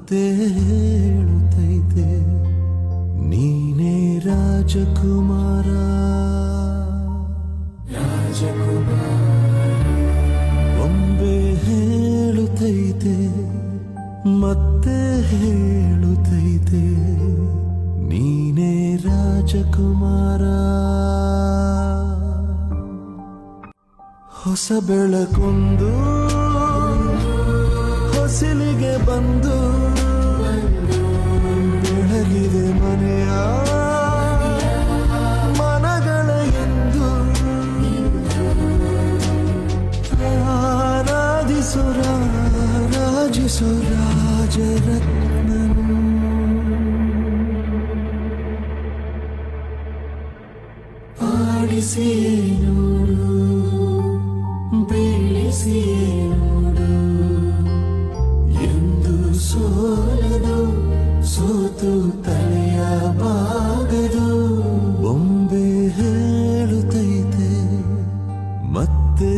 ಮತ್ತೆ ಹೇಳುತ್ತೈತೆ ನೀನೇ ರಾಜಕುಮಾರ ಬೊಂಬೆ ಹೇಳುತ್ತೈತೆ ಮತ್ತೆ ಹೇಳುತ್ತೈತೆ ನೀನೇ ರಾಜಕುಮಾರ ಹೊಸ ಬೆಳಕೊಂದು ಹೊಸಿಲಿಗೆ ಬಂದು ಬೆಳಗಿದೆ ಮನೆಯ ಮನಗಳ ಎಂದು ಆರಾಧಿಸುರ ರಾಜಿಸು ರಾಜರತ್ನನು ಆಡಿಸಿ ನೋಡು ಬೀಳಿಸಿ ನೋಡು ಎಂದು ಸೋಲದು ಸೋತು ತಲೆಯ ಬಾಗದು ಬೊಂಬೆ ಹೇಳುತ್ತೈತೆ ಮತ್ತೆ